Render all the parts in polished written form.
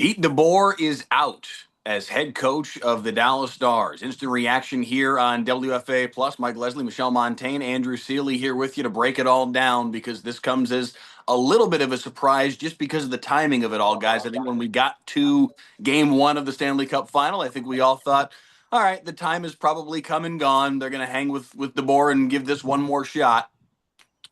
Pete DeBoer is out as head coach of the Dallas Stars. Instant reaction here on WFAA Plus. Mike Leslie, Michelle Montaigne, Andrew Seeley here with you to break it all down because this comes as a little bit of a surprise just because of the timing of it all, guys. I think when we got to game one of the Stanley Cup final, I think we all thought, all right, the time has probably come and gone. They're going to hang with DeBoer and give this one more shot.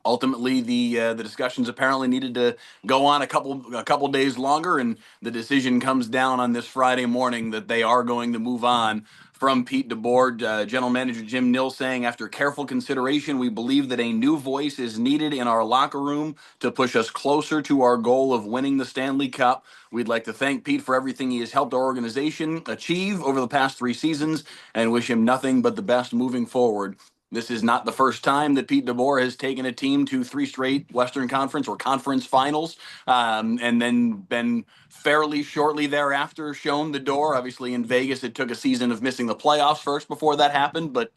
Ultimately, the discussions apparently needed to go on a couple days longer, and the decision comes down on this Friday morning that they are going to move on from Pete DeBoer. General Manager Jim Nill saying, after careful consideration, we believe that a new voice is needed in our locker room to push us closer to our goal of winning the Stanley Cup. We'd like to thank Pete for everything he has helped our organization achieve over the past 3 seasons and wish him nothing but the best moving forward. This is not the first time that Pete DeBoer has taken a team to 3 straight Western Conference or conference finals, and then been fairly shortly thereafter shown the door. Obviously, in Vegas, it took a season of missing the playoffs first before that happened, but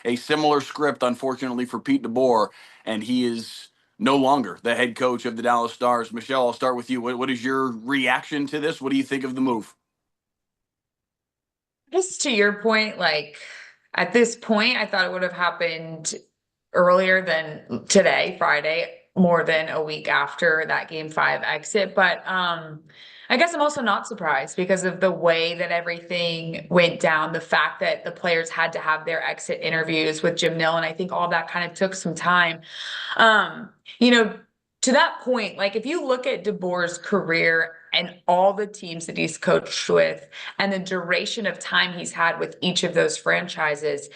a similar script, unfortunately, for Pete DeBoer, and he is no longer the head coach of the Dallas Stars. Michelle, I'll start with you. What is your reaction to this? What do you think of the move? Just to your point, like at this point, I thought it would have happened earlier than today, Friday, more than a week after that game 5 exit. But I guess I'm also not surprised because of the way that everything went down, the fact that the players had to have their exit interviews with Jim Nill, and I think all that kind of took some time. Um, you know, to that point, like if you look at DeBoer's career and all the teams that he's coached with and the duration of time he's had with each of those franchises,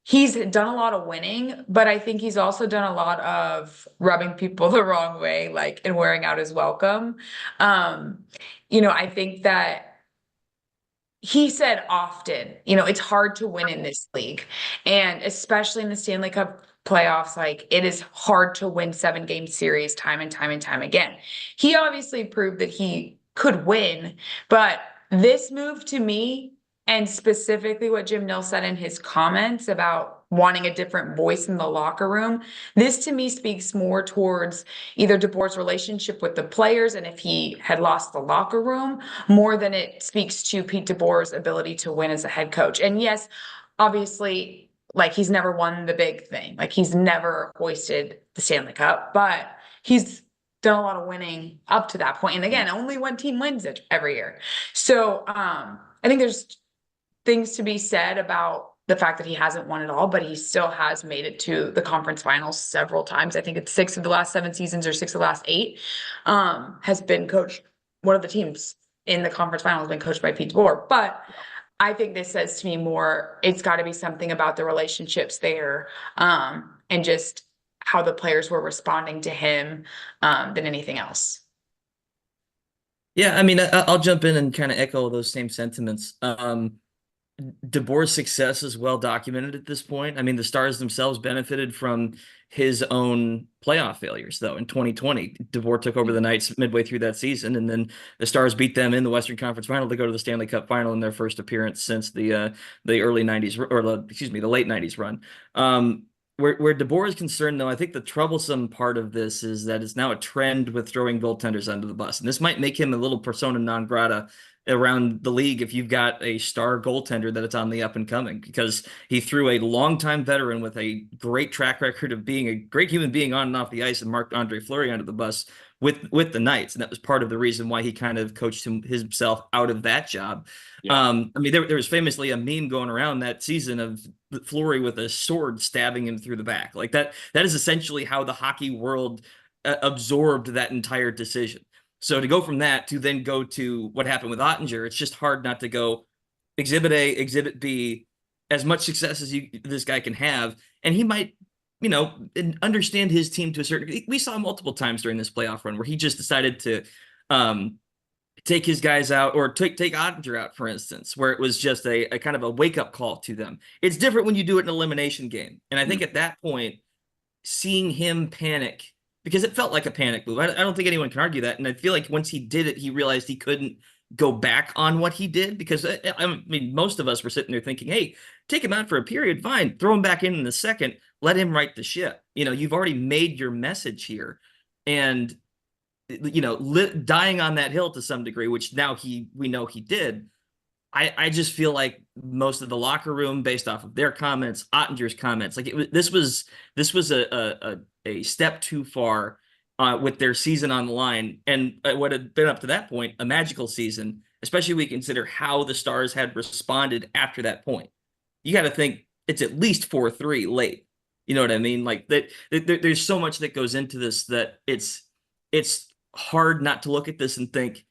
he's done a lot of winning, but I think he's also done a lot of rubbing people the wrong way, like and wearing out his welcome. Um, I think that he said often, it's hard to win in this league. And especially in the Stanley Cup playoffs, like it is hard to win 7-game series time and time and time again. He obviously proved that he could win, but this move to me, and specifically what Jim Nill said in his comments about wanting a different voice in the locker room, this to me speaks more towards either DeBoer's relationship with the players and if he had lost the locker room, more than it speaks to Pete DeBoer's ability to win as a head coach. And yes, obviously, like he's never won the big thing, like he's never hoisted the Stanley Cup, but he's done a lot of winning up to that point. And again, only one team wins it every year. So I think there's things to be said about the fact that he hasn't won it all, but he still has made it to the conference finals several times. I think it's 6 of the last 7 seasons or 6 of the last 8, has been coached. One of the teams in the conference final has been coached by Pete DeBoer. But I think this says to me more, it's got to be something about the relationships there, and just how the players were responding to him, than anything else. Yeah, I mean, I'll jump in and kind of echo those same sentiments. DeBoer's success is well documented at this point. I mean, the Stars themselves benefited from his own playoff failures, though. In 2020, DeBoer took over the Knights midway through that season, and then the Stars beat them in the Western Conference Final to go to the Stanley Cup Final in their first appearance since the early '90s, or the late '90s run. Where DeBoer is concerned, though, I think the troublesome part of this is that it's now a trend with throwing goaltenders under the bus, and this might make him a little persona non grata around the league if you've got a star goaltender that it's on the up and coming, because he threw a longtime veteran with a great track record of being a great human being on and off the ice and Marc-Andre Fleury under the bus with the Knights, and that was part of the reason why he kind of coached himself out of that job. Yeah. I mean, there was famously a meme going around that season of Fleury with a sword stabbing him through the back. Like that is essentially how the hockey world absorbed that entire decision. So to go from that to then go to what happened with Ottinger, it's just hard not to go exhibit A, exhibit B, as much success as this guy can have. And he might, understand his team to a certain degree. We saw multiple times during this playoff run where he just decided to take his guys out, or take Ottinger out, for instance, where it was just a kind of a wake-up call to them. It's different when you do it in an elimination game. And I think at that point, seeing him panic, because it felt like a panic move. I don't think anyone can argue that. And I feel like once he did it, he realized he couldn't go back on what he did, because I mean, most of us were sitting there thinking, hey, take him out for a period, fine. Throw him back in the second. Let him right the ship. You've already made your message here. And dying on that hill to some degree, which now we know he did. I just feel like most of the locker room, based off of their comments, Ottinger's comments, like this was a step too far with their season on the line, and what had been up to that point a magical season, especially when we consider how the Stars had responded after that point. You got to think it's at least 4-3 late. You know what I mean? Like there's so much that goes into this that it's hard not to look at this and think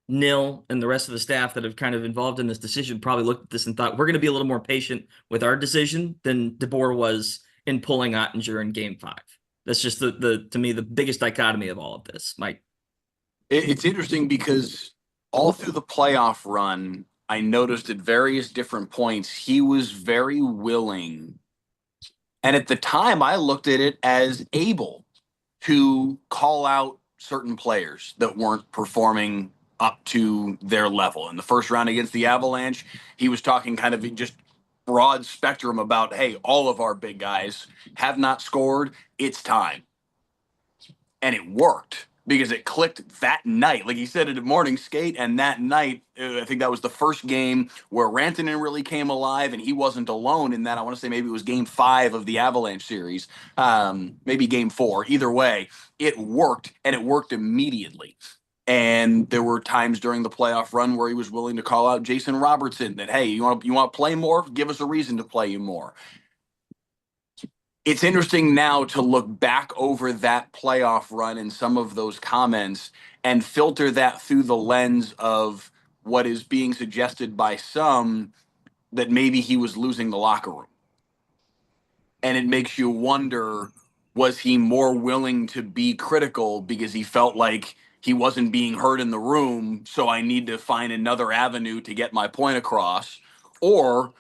Nil and the rest of the staff that have kind of involved in this decision probably looked at this and thought we're going to be a little more patient with our decision than DeBoer was in pulling Ottinger in Game 5. That's just the to me the biggest dichotomy of all of this, Mike. It's interesting because all through the playoff run, I noticed at various different points he was very willing, and at the time I looked at it as able to call out certain players that weren't performing up to their level. In the first round against the Avalanche, he was talking kind of just broad spectrum about, hey, all of our big guys have not scored. It's time. And it worked because it clicked that night. Like he said at the morning skate, and that night, I think that was the first game where Rantanen really came alive, and he wasn't alone in that. I want to say maybe it was Game 5 of the Avalanche series, maybe Game 4. Either way, it worked, and it worked immediately. And there were times during the playoff run where he was willing to call out Jason Robertson that, hey, you want to play more? Give us a reason to play you more. It's interesting now to look back over that playoff run and some of those comments and filter that through the lens of what is being suggested by some that maybe he was losing the locker room. And it makes you wonder, was he more willing to be critical because he felt like he wasn't being heard in the room, so I need to find another avenue to get my point across? Or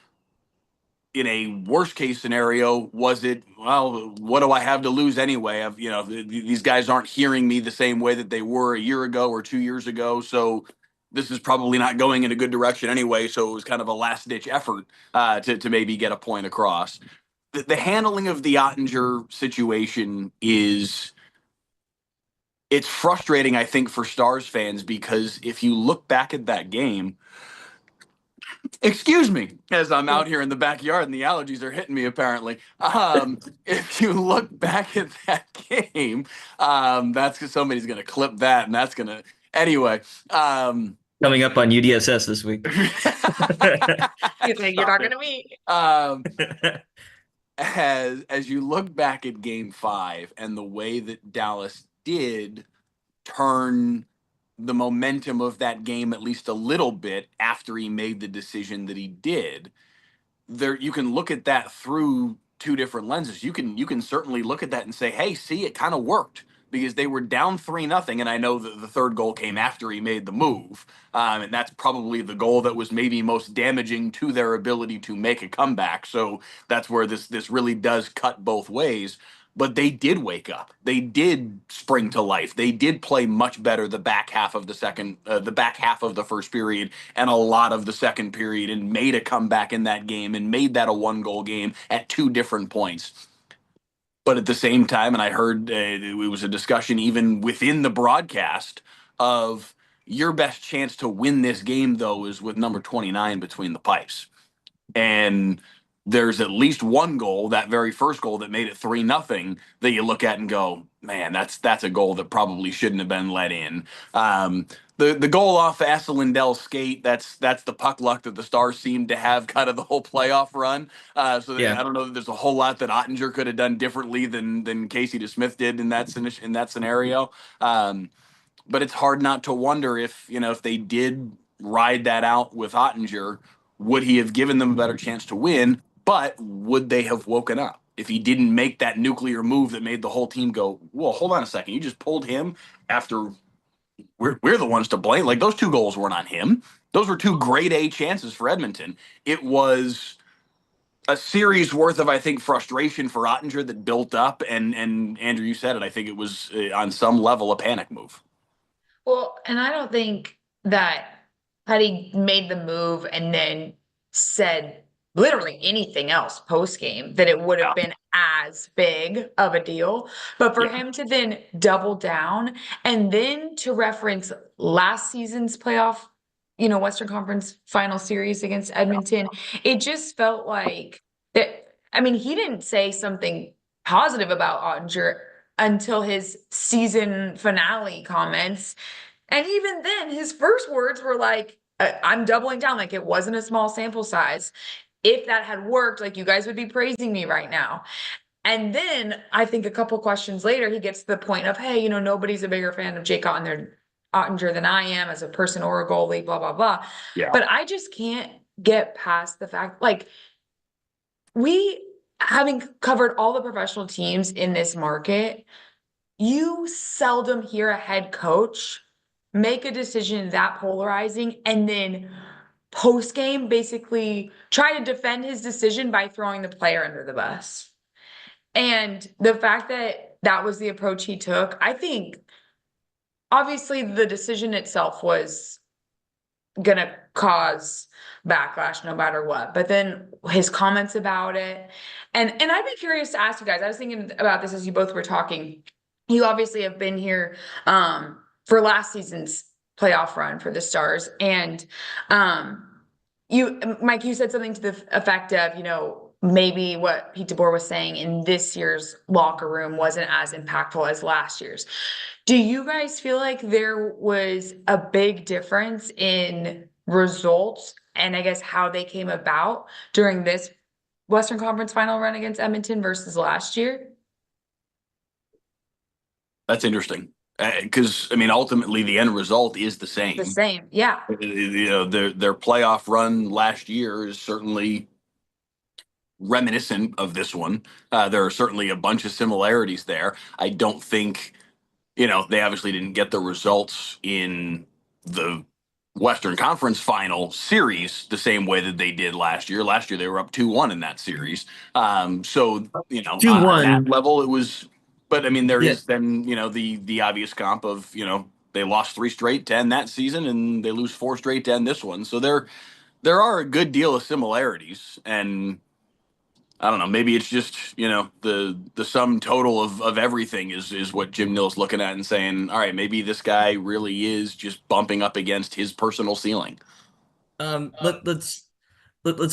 in a worst case scenario, was it, well, what do I have to lose anyway? These guys aren't hearing me the same way that they were a year ago or 2 years ago. So this is probably not going in a good direction anyway. So it was kind of a last ditch effort to maybe get a point across. The handling of the Ottinger situation it's frustrating, I think, for Stars fans, because if you look back at that game, excuse me, as I'm out here in the backyard and the allergies are hitting me apparently. If you look back at that game, that's because somebody's going to clip that, and that's going to, anyway. Coming up on UDSS this week. You think you're talking to me? As you look back at Game 5 and the way that Dallas did turn the momentum of that game at least a little bit after he made the decision that he did, there you can look at that through two different lenses. You can certainly look at that and say, hey, see, it kind of worked, because they were down 3-0, and I know that the third goal came after he made the move, and that's probably the goal that was maybe most damaging to their ability to make a comeback. So that's where this really does cut both ways. But they did wake up. They did spring to life. They did play much better the back half of the first period and a lot of the second period, and made a comeback in that game and made that a 1-goal game at 2 different points. But at the same time, and I heard it was a discussion even within the broadcast of, your best chance to win this game, though, is with number 29 between the pipes. And there's at least one goal, that very first goal that made it 3-0, that you look at and go, man, that's a goal that probably shouldn't have been let in. The goal off Asa Lindell's skate, that's the puck luck that the Stars seemed to have kind of the whole playoff run. I don't know that there's a whole lot that Ottinger could have done differently than Casey DeSmith did in that scenario. But it's hard not to wonder if they did ride that out with Ottinger, would he have given them a better chance to win? But would they have woken up if he didn't make that nuclear move that made the whole team go, well, hold on a second, you just pulled him after we're the ones to blame? Like, those 2 goals weren't on him. Those were 2 grade A chances for Edmonton. It was a series worth of, I think, frustration for Ottinger that built up. And Andrew, you said it, I think it was on some level a panic move. Well, and I don't think that had he made the move and then said literally anything else post game, that it would have been as big of a deal. But for him to then double down and then to reference last season's playoff, Western Conference final series against Edmonton, it just felt like that. I mean, he didn't say something positive about Ottinger until his season finale comments. And even then, his first words were like, I'm doubling down, like it wasn't a small sample size. If that had worked, like you guys would be praising me right now. And then I think a couple questions later, he gets to the point of, hey, nobody's a bigger fan of Jake Ottinger than I am as a person or a goalie, blah, blah, blah. Yeah. But I just can't get past the fact, like, we, having covered all the professional teams in this market, you seldom hear a head coach make a decision that polarizing and then post game basically try to defend his decision by throwing the player under the bus. And the fact that that was the approach he took, I think obviously the decision itself was going to cause backlash no matter what. But then his comments about it, and I'd be curious to ask you guys, I was thinking about this as you both were talking. You obviously have been here for last season's playoff run for the Stars. And Mike, you said something to the effect of, maybe what Pete DeBoer was saying in this year's locker room wasn't as impactful as last year's. Do you guys feel like there was a big difference in results and I guess how they came about during this Western Conference final run against Edmonton versus last year? That's interesting. Because ultimately the end result is the same. The same, yeah. Their playoff run last year is certainly reminiscent of this one. There are certainly a bunch of similarities there. I don't think, they obviously didn't get the results in the Western Conference final series the same way that they did last year. Last year they were up 2-1 in that series. On that level it was. But there is then, the obvious comp of, they lost 3 straight to end that season and they lose 4 straight to end this one. So there are a good deal of similarities. And I don't know, maybe it's just, the sum total of everything is what Jim Nill's looking at and saying, all right, maybe this guy really is just bumping up against his personal ceiling. Let's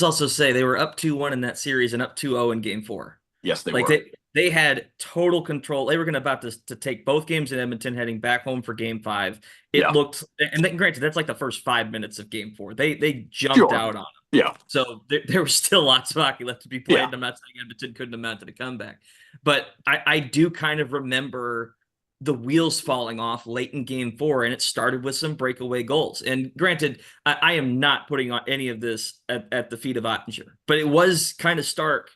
also say they were up 2-1 in that series and up 2-0 in game 4. Yes, they were. They had total control. They were going to take both games in Edmonton, heading back home for game 5. It looked, and then, granted, that's like the first 5 minutes of game 4. They jumped out on them. Yeah. So there was still lots of hockey left to be played. Yeah. I'm not saying Edmonton couldn't have mounted a comeback, but I do kind of remember the wheels falling off late in game 4, and it started with some breakaway goals. And granted, I am not putting on any of this at the feet of Ottinger, but it was kind of stark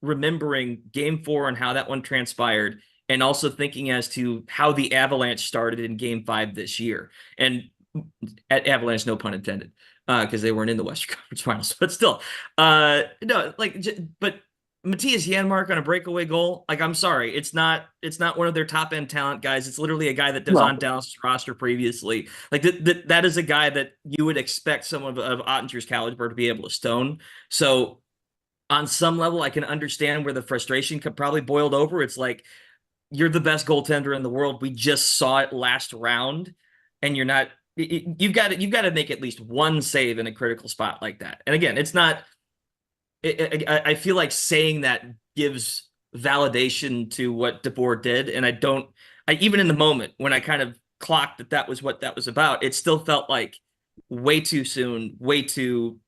remembering game 4 and how that one transpired, and also thinking as to how the Avalanche started in game 5 this year. And at Avalanche, no pun intended, because they weren't in the Western Conference Finals, but still, but Matthias Janmark on a breakaway goal, like, I'm sorry, it's not one of their top end talent guys. It's literally a guy that was on Dallas' roster previously. Like that is a guy that you would expect someone of Ottinger's caliber to be able to stone. So on some level, I can understand where the frustration could probably boiled over. It's like, you're the best goaltender in the world. We just saw it last round, and you're not. You've got to make at least one save in a critical spot like that. And again, it's not. I feel like saying that gives validation to what DeBoer did, and even in the moment when I kind of clocked that was what that was about, it still felt like way too soon, way too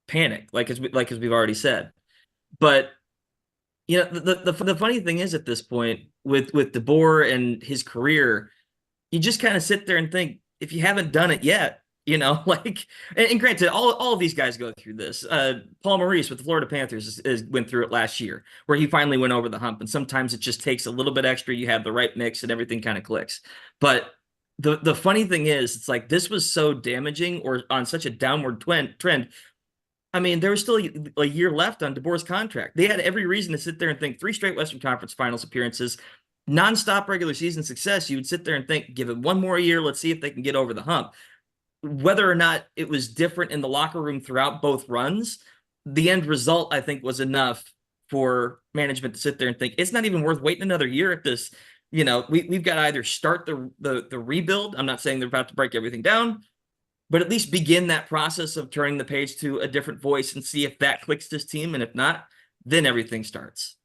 panic, as we've already said. But the funny thing is, at this point with DeBoer and his career, you just kind of sit there and think, if you haven't done it yet, and granted, all of these guys go through this. Paul Maurice with the Florida Panthers went through it last year, where he finally went over the hump, and sometimes it just takes a little bit extra. You have the right mix and everything kind of clicks. But the funny thing is, it's like, this was so damaging, or on such a downward trend. There was still a year left on DeBoer's contract. They had every reason to sit there and think 3 straight Western Conference Finals appearances, nonstop regular season success. You would sit there and think, give it one more year. Let's see if they can get over the hump. Whether or not it was different in the locker room throughout both runs, the end result, I think, was enough for management to sit there and think it's not even worth waiting another year at this. We've got to either start the rebuild. I'm not saying they're about to break everything down, but at least begin that process of turning the page to a different voice and see if that clicks this team. And if not, then everything starts.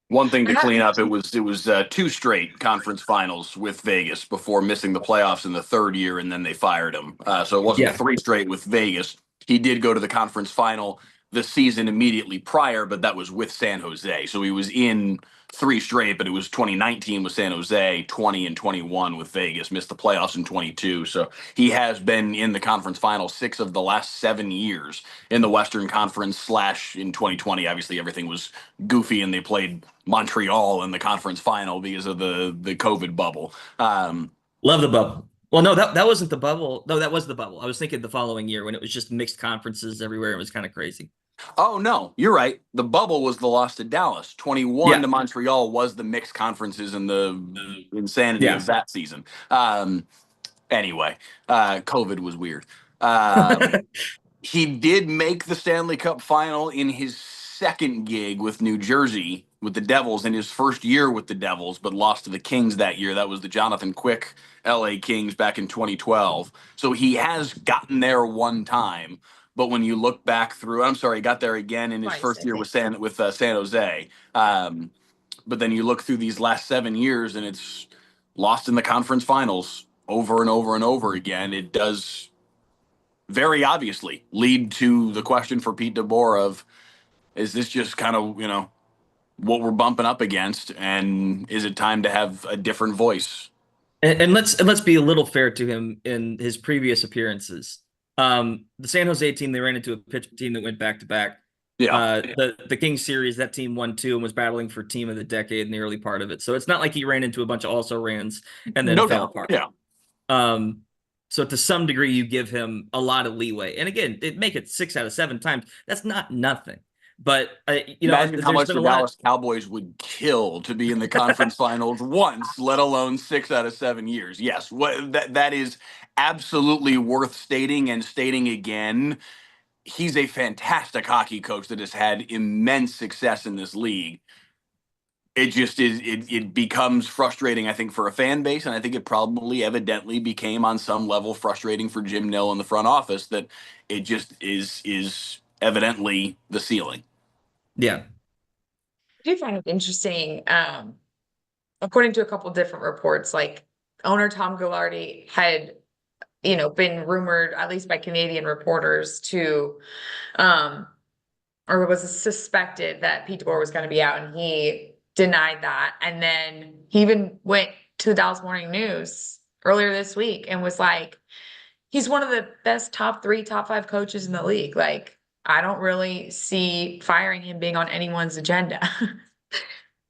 One thing to clean up, it was 2 straight conference finals with Vegas before missing the playoffs in the 3rd year, and then they fired him. So it wasn't 3 straight with Vegas. He did go to the conference final the season immediately prior, but that was with San Jose. So he was in 3 straight, but it was 2019 with San Jose, 20 and 21 with Vegas, missed the playoffs in 22. So he has been in the conference final 6 of the last 7 years in the Western Conference / in 2020. Obviously, everything was goofy and they played Montreal in the conference final because of the COVID bubble. Love the bubble. Well, no, that wasn't the bubble. No, that was the bubble. I was thinking the following year when it was just mixed conferences everywhere. It was kind of crazy. Oh, no, you're right. The bubble was the loss to Dallas. 21 to Montreal was the mixed conferences and the insanity of that season. Anyway, COVID was weird. He did make the Stanley Cup final in his 2nd gig with New Jersey with the Devils in his 1st year with the Devils, but lost to the Kings that year. That was the Jonathan Quick LA Kings back in 2012. So he has gotten there one time. But when you look back through, I'm sorry, he got there again in his first year with San Jose. But then you look through these last 7 years, and it's lost in the conference finals over and over and over again. It does very obviously lead to the question for Pete DeBoer of, is this just kind of, what we're bumping up against, and is it time to have a different voice? And let's be a little fair to him in his previous appearances. The San Jose team, they ran into a pitch team that went back to back. The Kings series, that team won 2 and was battling for team of the decade in the early part of it. So it's not like he ran into a bunch of also-rans and then fell apart. So to some degree, you give him a lot of leeway. And again, make it 6 out of 7 times. That's not nothing. But imagine how much the Dallas Cowboys would kill to be in the conference finals once, let alone 6 out of 7 years. Yes, that is absolutely worth stating and stating again. He's a fantastic hockey coach that has had immense success in this league. It just is. It becomes frustrating, I think, for a fan base, and I think it probably evidently became on some level frustrating for Jim Nill in the front office that it just is evidently the ceiling. I do find it interesting. According to a couple of different reports, like owner Tom Goulardi had, been rumored, at least by Canadian reporters, to, or was suspected that Pete DeBoer was going to be out, and he denied that. And then he even went to the Dallas Morning News earlier this week and was like, he's one of the best top 3, top 5 coaches in the league. Like, I don't really see firing him being on anyone's agenda.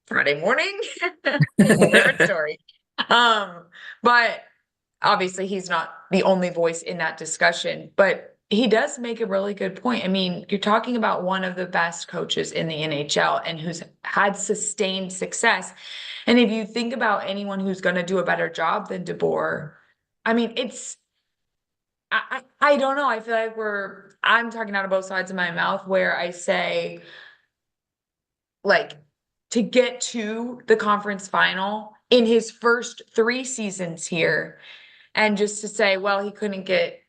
Friday morning, different story. But obviously he's not the only voice in that discussion, but he does make a really good point. I mean, you're talking about one of the best coaches in the NHL and who's had sustained success. And if you think about anyone who's going to do a better job than DeBoer, I mean, I don't know. I feel like I'm talking out of both sides of my mouth where I say, like, to get to the conference final in his first 3 seasons here, and just to say, well, he couldn't get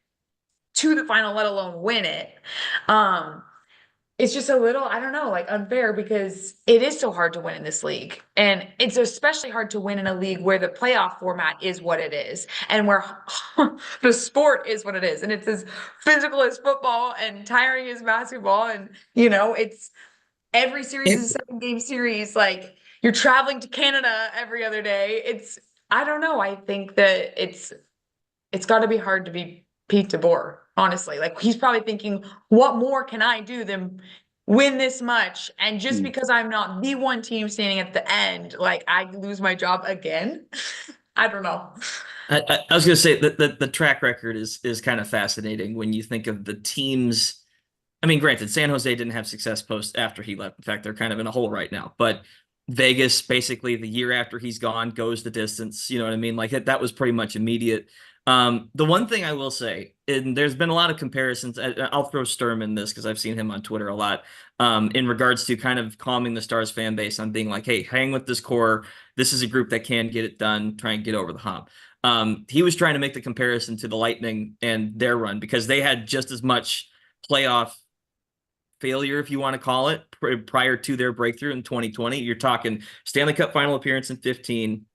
to the final, let alone win it. It's just a little, I don't know, like unfair, because it is so hard to win in this league. And it's especially hard to win in a league where the playoff format is what it is and where the sport is what it is. And it's as physical as football and tiring as basketball. And, it's every series is a 7-game series. Like, you're traveling to Canada every other day. I don't know. I think that it's got to be hard to be Pete DeBoer, honestly. Like, he's probably thinking, what more can I do than win this much? And just because I'm not the one team standing at the end, like, I lose my job again. I don't know. I was going to say that the track record is kind of fascinating when you think of the teams. I mean, granted, San Jose didn't have success after he left. In fact, they're kind of in a hole right now. But Vegas, basically, the year after he's gone, goes the distance. You know what I mean? Like, that was pretty much immediate. The one thing I will say, and there's been a lot of comparisons. I'll throw Sturm in this because I've seen him on Twitter a lot, in regards to kind of calming the Stars fan base on being like, hey, hang with this core. This is a group that can get it done, try and get over the hump. He was trying to make the comparison to the Lightning and their run because they had just as much playoff failure, if you want to call it, prior to their breakthrough in 2020. You're talking Stanley Cup final appearance in 15,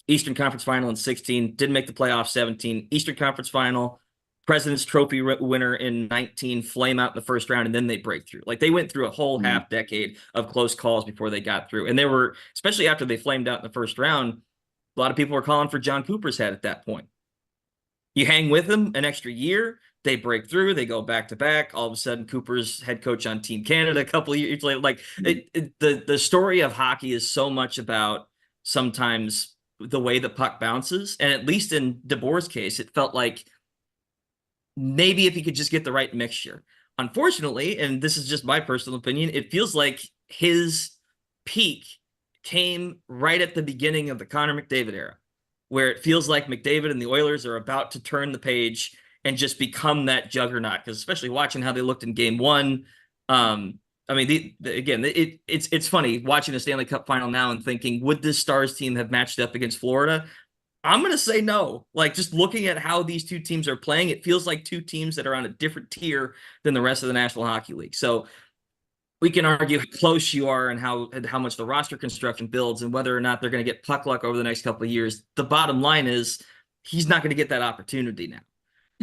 Eastern Conference final in 16, didn't make the playoffs 17, Eastern Conference final, President's Trophy winner in 19, flame out in the first round, and then they break through. Like they went through a whole half decade of close calls before they got through. And they were, especially after they flamed out in the first round, a lot of people were calling for John Cooper's head at that point. You hang with them an extra year, they break through, they go back to back. All of a sudden, Cooper's head coach on Team Canada a couple of years later. Like the story of hockey is so much about sometimes the way the puck bounces. And at least in DeBoer's case, it felt like maybe if he could just get the right mixture. Unfortunately, and this is just my personal opinion, it feels like his peak came right at the beginning of the Connor McDavid era, where it feels like McDavid and the Oilers are about to turn the page and just become that juggernaut. Because especially watching how they looked in Game 1, I mean, again, it's funny watching the Stanley Cup final now and thinking, would this Stars team have matched up against Florida? I'm going to say no. Like, just looking at how these two teams are playing, it feels like two teams that are on a different tier than the rest of the National Hockey League. So we can argue how close you are and how much the roster construction builds and whether or not they're going to get puck luck over the next couple of years. The bottom line is he's not going to get that opportunity now.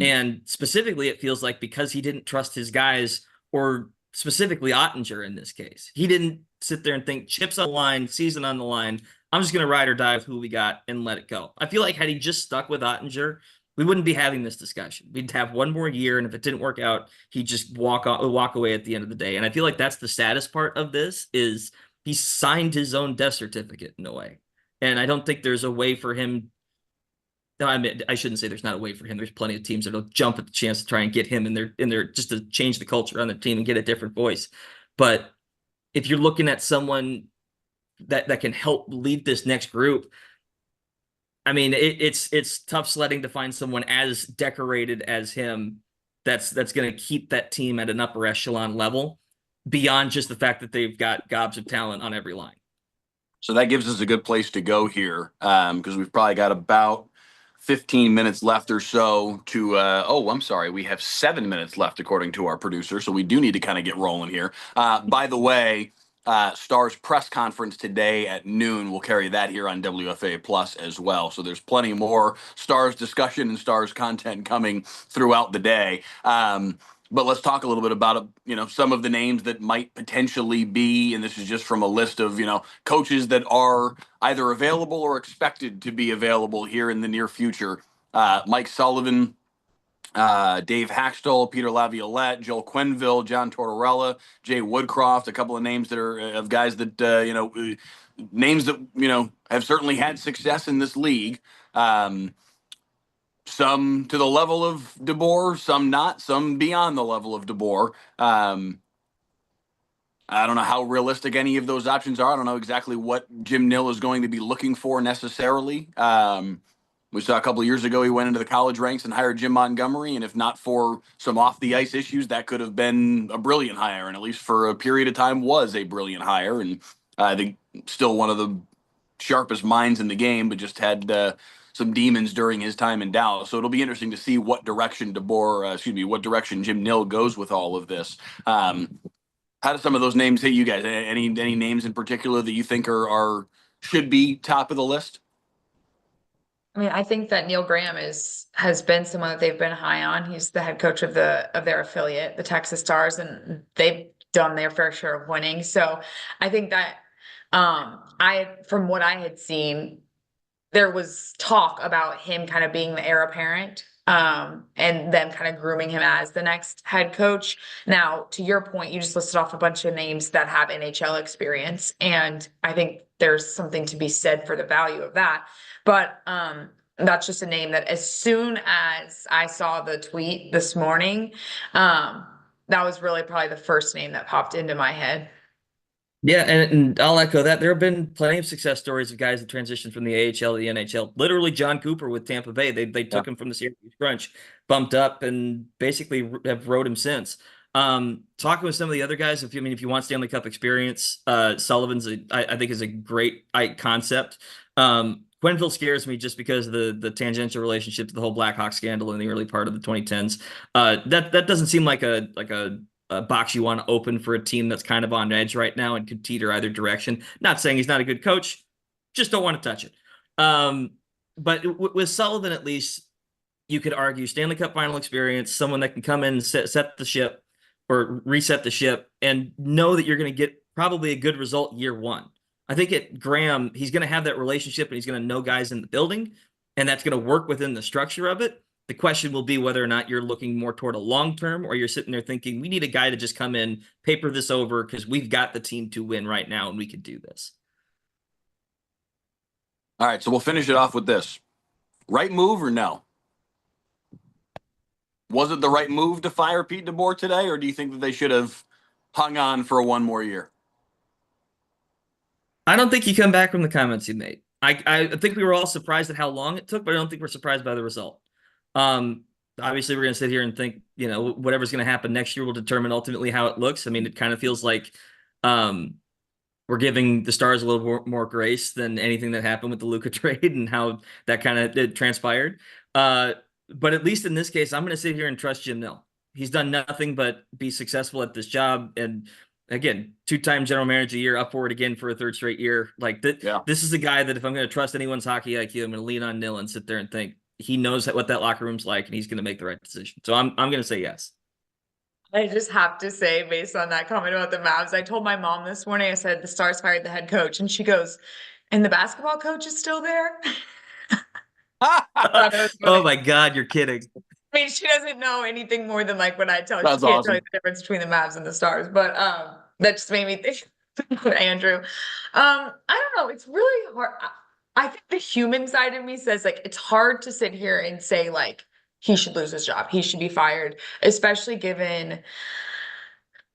And specifically, it feels like because he didn't trust his guys, or specifically Ottinger in this case, he didn't sit there and think chips on the line, season on the line. I'm just going to ride or die with who we got and let it go. I feel like had he just stuck with Ottinger, we wouldn't be having this discussion. We'd have one more year, and if it didn't work out, he'd just walk away at the end of the day. And I feel like that's the saddest part of this is he signed his own death certificate in a way. And I don't think there's a way for him. No, I mean, I shouldn't say there's not a way for him. There's plenty of teams that'll jump at the chance to try and get him in there just to change the culture on the team and get a different voice. But if you're looking at someone that can help lead this next group, I mean, it's tough sledding to find someone as decorated as him that's going to keep that team at an upper echelon level beyond just the fact that they've got gobs of talent on every line. So that gives us a good place to go here, because we've probably got about 15 minutes left or so to I'm sorry, we have 7 minutes left according to our producer, so we do need to kind of get rolling here. By the way, Stars press conference today at noon. We'll carry that here on WFAA Plus as well, so there's plenty more Stars discussion and Stars content coming throughout the day. But let's talk a little bit about, some of the names that might potentially be, and this is just from a list of, coaches that are either available or expected to be available here in the near future. Mike Sullivan, Dave Haxtell, Peter Laviolette, Joel Quenneville, John Tortorella, Jay Woodcroft, a couple of names that are of guys that, names that, have certainly had success in this league. Some to the level of DeBoer, some not, some beyond the level of DeBoer. I don't know how realistic any of those options are. I don't know exactly what Jim Nill is going to be looking for necessarily. We saw a couple of years ago he went into the college ranks and hired Jim Montgomery, and if not for some off-the-ice issues, that could have been a brilliant hire, and at least for a period of time was a brilliant hire, and I think still one of the sharpest minds in the game, but just had some demons during his time in Dallas. So it'll be interesting to see what direction what direction Jim Nill goes with all of this. How do some of those names hit you guys? Any names in particular that you think are should be top of the list? I mean, I think that Neil Graham has been someone that they've been high on. He's the head coach of their affiliate, the Texas Stars, and they've done their fair share of winning. So I think that from what I had seen, there was talk about him kind of being the heir apparent, and them kind of grooming him as the next head coach. Now, to your point, you just listed off a bunch of names that have NHL experience, and I think there's something to be said for the value of that. But that's just a name that as soon as I saw the tweet this morning, that was really probably the first name that popped into my head. Yeah, and I'll echo that. There have been plenty of success stories of guys that transitioned from the AHL to the NHL. Literally, John Cooper with Tampa Bay. They Yeah. took him from the Syracuse Crunch, bumped up, and basically have rode him since. Talking with some of the other guys, if you want Stanley Cup experience, Sullivan's I think is a great concept. Quenneville scares me just because of the tangential relationship to the whole Blackhawk scandal in the early part of the 2010s. That doesn't seem like a box you want to open for a team that's kind of on edge right now and could teeter either direction. Not saying he's not a good coach, just don't want to touch it. But with Sullivan, at least you could argue Stanley Cup final experience, someone that can come in and set the ship or reset the ship and know that you're going to get probably a good result year one. I think at Graham, he's going to have that relationship and he's going to know guys in the building, and that's going to work within the structure of it. The question will be whether or not you're looking more toward a long term or you're sitting there thinking, we need a guy to just come in, paper this over because we've got the team to win right now and we can do this. All right, so we'll finish it off with this. Right move or no? Was it the right move to fire Pete DeBoer today, or do you think that they should have hung on for one more year? I don't think you come back from the comments you made. I think we were all surprised at how long it took, but I don't think we're surprised by the result. Um, Obviously, we're going to sit here and think, whatever's going to happen next year will determine ultimately how it looks. I mean, it kind of feels like um, we're giving the Stars a little more grace than anything that happened with the Luka trade and how that kind of transpired. But at least in this case, I'm going to sit here and trust Jim Nill. He's done nothing but be successful at this job. And again, two-time general manager year, up for it again for a third straight year. Like Yeah. this is a guy that if I'm going to trust anyone's hockey IQ, I'm going to lean on Nill and sit there and think he knows what that locker room's like and he's going to make the right decision. So I'm going to say yes. I just have to say, based on that comment about the Mavs, I told my mom this morning, I said the Stars fired the head coach, and she goes, and the basketball coach is still there? I thought it was Oh funny. my God, you're kidding. I mean, she doesn't know anything more than like what I tell her. She That's can't tell you awesome. the difference between the Mavs and the Stars, but that just made me think of Andrew. I don't know. It's really hard. I think the human side of me says like it's hard to sit here and say like he should lose his job, he should be fired, especially given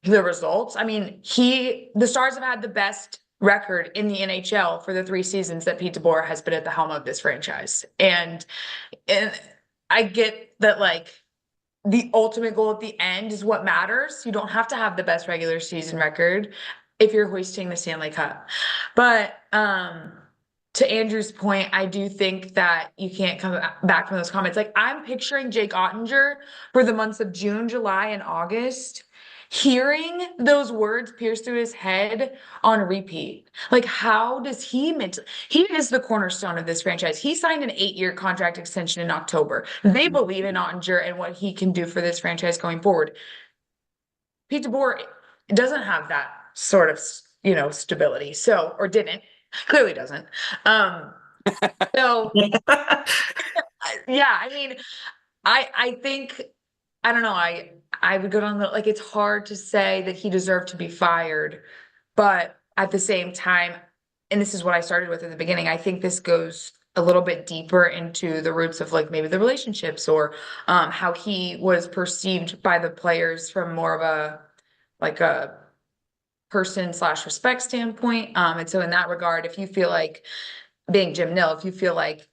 the results. I mean, the Stars have had the best record in the NHL for the 3 seasons that Pete DeBoer has been at the helm of this franchise. And I get that like the ultimate goal at the end is what matters. You don't have to have the best regular season record if you're hoisting the Stanley Cup. But to Andrew's point, I do think that you can't come back from those comments. Like I'm picturing Jake Ottinger for the months of June, July, and August, hearing those words pierce through his head on repeat. Like, how does he he is the cornerstone of this franchise. He signed an 8-year contract extension in October. They believe in Ottinger and what he can do for this franchise going forward. Pete DeBoer doesn't have that sort of, stability. So, or didn't, clearly doesn't. So yeah, I mean, I think I don't know. I would go down the like it's hard to say that he deserved to be fired, but at the same time, and this is what I started with in the beginning, I think this goes a little bit deeper into the roots of like maybe the relationships or how he was perceived by the players from more of a person slash respect standpoint. And so in that regard, if you feel like being Jim Nill, if you feel like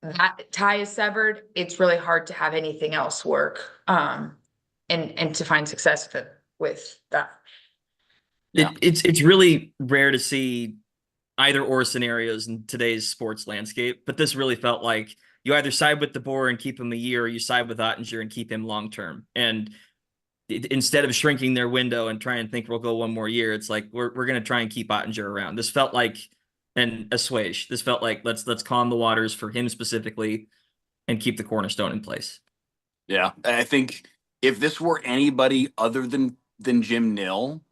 that tie is severed, it's really hard to have anything else work and to find success with that. Yeah. It's really rare to see either or scenarios in today's sports landscape, but this really felt like you either side with DeBoer and keep him a year, or you side with Ottinger and keep him long term. And instead of shrinking their window and try and think we'll go one more year, it's like we're going to try and keep Ottinger around. This felt like an assuage. This felt like let's calm the waters for him specifically and keep the cornerstone in place. Yeah, I think if this were anybody other than Jim Nill,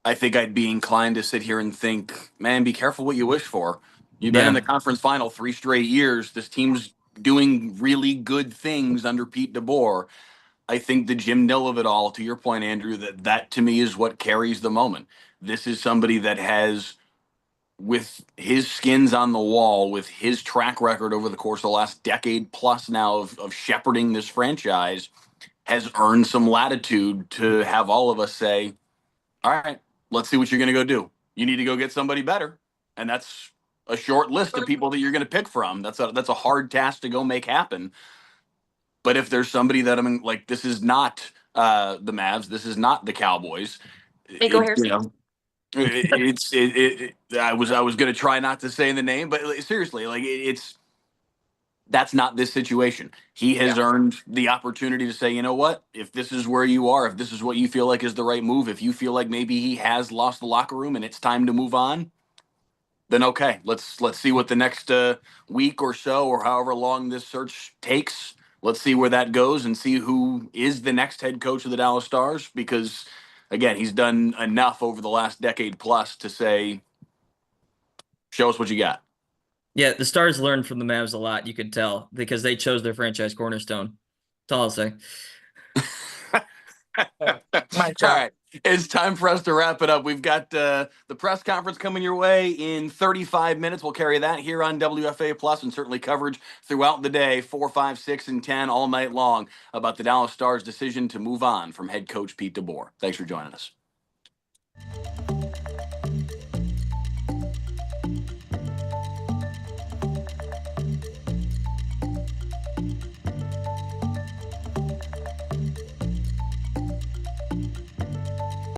I think I'd be inclined to sit here and think, man, be careful what you wish for. You've been in the conference final 3 straight years. This team's doing really good things under Pete DeBoer. I think the Jim Nill of it all, to your point, Andrew, that to me is what carries the moment. This is somebody that has, with his skins on the wall, with his track record over the course of the last decade plus now of shepherding this franchise, has earned some latitude to have all of us say, all right, let's see what you're going to go do. You need to go get somebody better. And that's a short list of people that you're going to pick from. That's a hard task to go make happen. But if there's somebody that like, this is not the Mavs, this is not the Cowboys. Hey, go It, here. you know, I was going to try not to say the name, but seriously, like that's not this situation. He has Yeah. earned the opportunity to say, you know what, if this is where you are, if this is what you feel like is the right move, if you feel like maybe he has lost the locker room and it's time to move on, then okay, let's see what the next week or so, or however long this search takes. Let's see where that goes and see who is the next head coach of the Dallas Stars. Because again, he's done enough over the last decade plus to say, show us what you got. Yeah, the Stars learned from the Mavs a lot, you could tell, because they chose their franchise cornerstone. That's all I'll say. All Mic drop. right. It's time for us to wrap it up. We've got the press conference coming your way in 35 minutes. We'll carry that here on WFAA Plus, and certainly coverage throughout the day, 4, 5, 6, and 10 all night long about the Dallas Stars' decision to move on from head coach Pete DeBoer. Thanks for joining us.